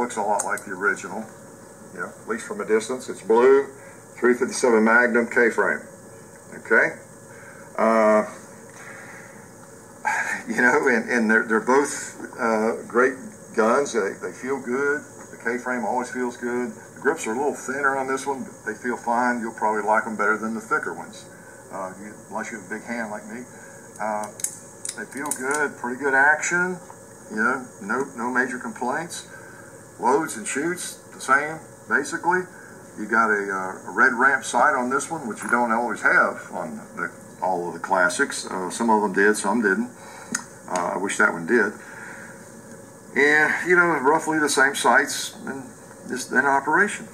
looks a lot like the original, you know, at least from a distance. It's blue, 357 Magnum K-frame. Okay, you know, and they're both great guns. They feel good. The K-frame always feels good. The grips are a little thinner on this one, but they feel fine. You'll probably like them better than the thicker ones, unless you have a big hand like me. They feel good, pretty good action. You know, no major complaints. Loads and shoots the same, basically. You got a red ramp sight on this one, which you don't always have on all of the classics. Some of them did, some didn't. I wish that one did. And, you know, roughly the same sights in operation.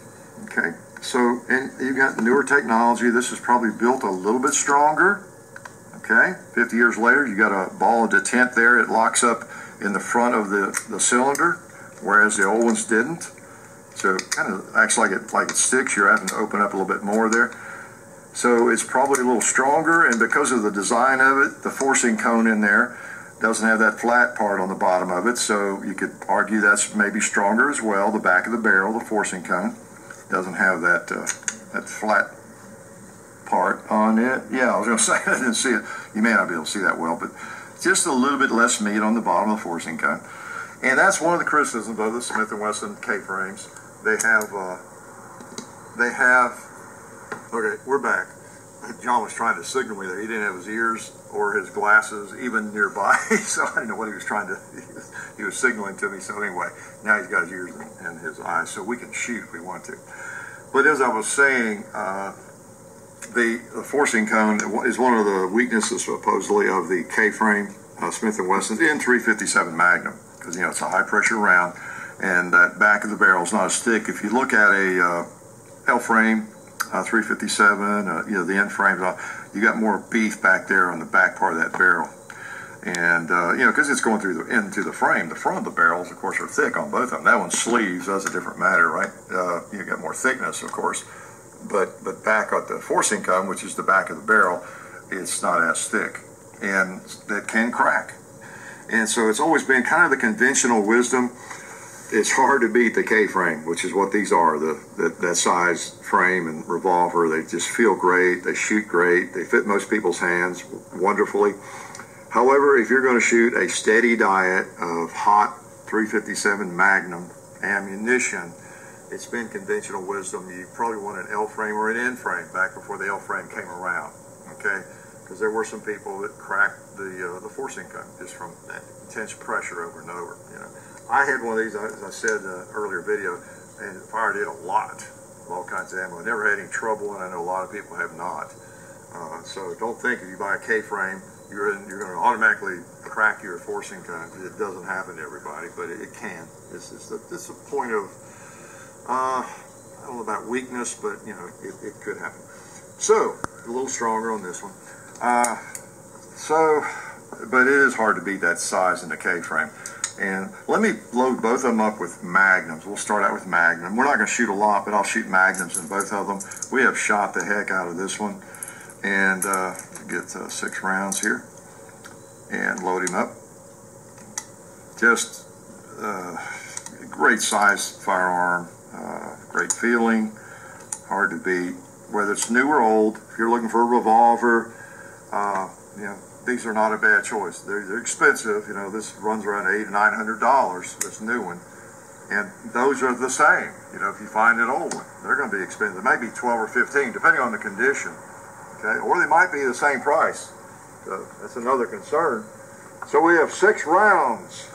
Okay, so, and you got newer technology. This is probably built a little bit stronger. Okay, 50 years later, you got a ball of detent there. It locks up in the front of the cylinder, whereas the old ones didn't. So it kind of acts like it sticks. You're having to open up a little bit more there. So it's probably a little stronger, and because of the design of it, the forcing cone in there doesn't have that flat part on the bottom of it, so you could argue that's maybe stronger as well. The back of the barrel, the forcing cone, doesn't have that that flat part on it. Yeah, I was going to say, I didn't see it. You may not be able to see that well, but just a little bit less meat on the bottom of the forcing cone. And that's one of the criticisms of the Smith & Wesson K-frames. They have, okay, we're back. John was trying to signal me that he didn't have his ears or his glasses even nearby, so I didn't know what he was trying to, he was signaling to me. So anyway, now he's got his ears and his eyes, so we can shoot if we want to. But as I was saying, the forcing cone is one of the weaknesses, supposedly, of the K-frame Smith & Wesson's in 357 Magnum, because, you know, it's a high-pressure round, and that back of the barrel is not a stick. If you look at a L-frame 357, you know, the end frames, you got more beef back there on the back part of that barrel. And, you know, because it's going through into the frame. The front of the barrels, of course, are thick on both of them. That one's sleeves, that's a different matter, right? You got more thickness, of course. But back at the forcing cone, which is the back of the barrel, it's not as thick. And that can crack. And so it's always been kind of the conventional wisdom. It's hard to beat the K-frame, which is what these are, that size frame and revolver. They just feel great. They shoot great. They fit most people's hands wonderfully. However, if you're going to shoot a steady diet of hot 357 Magnum ammunition, it's been conventional wisdom. You probably want an L frame or an N frame back before the L frame came around, okay? Because there were some people that cracked the forcing cone just from that intense pressure over and over. You know, I had one of these, as I said in an earlier video, and fired it a lot of all kinds of ammo. I never had any trouble, and I know a lot of people have not. So don't think if you buy a K-frame, you're going to automatically crack your forcing cone. It doesn't happen to everybody, but it can. It's a point of, I don't know about weakness, but you know, it could happen. So a little stronger on this one. But it is hard to beat that size in the K-frame. And let me load both of them up with Magnums. We'll start out with Magnum. We're not going to shoot a lot, but I'll shoot Magnums in both of them. We have shot the heck out of this one. And get 6 rounds here. And load him up. Just great size firearm. Great feeling. Hard to beat. Whether it's new or old, if you're looking for a revolver, you know, these are not a bad choice. They're expensive. You know, this runs around $800 to $900. This new one, and those are the same. You know, if you find an old one, they're going to be expensive. Maybe 12 or 15, depending on the condition. Okay, or they might be the same price. So that's another concern. So we have 6 rounds,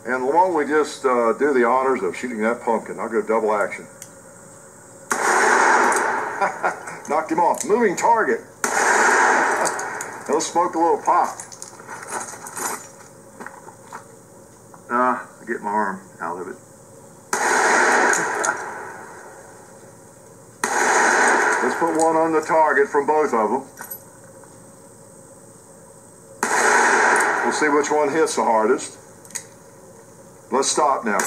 and why don't we just do the honors of shooting that pumpkin? I'll go double action. Knocked him off. Moving target. Let's smoke a little pop. Get my arm out of it. Let's put one on the target from both of them. We'll see which one hits the hardest. Let's stop now.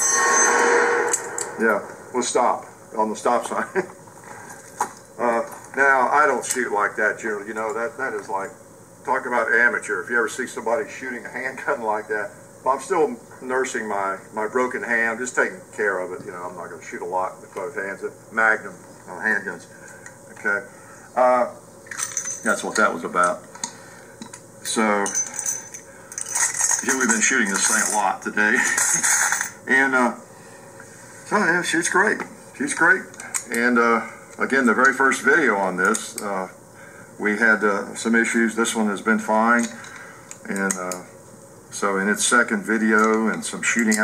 Yeah, we'll stop on the stop sign. Now, I don't shoot like that generally. You know, that is like, talk about amateur. If you ever see somebody shooting a handgun like that, I'm still nursing my broken hand. I'm just taking care of it. You know, I'm not going to shoot a lot with both hands. Magnum handguns. Okay. That's what that was about. So, yeah, we've been shooting this thing a lot today. And so yeah, shoots great. Shoots great. And again, the very first video on this, we had some issues. This one has been fine. And so in its second video and some shooting out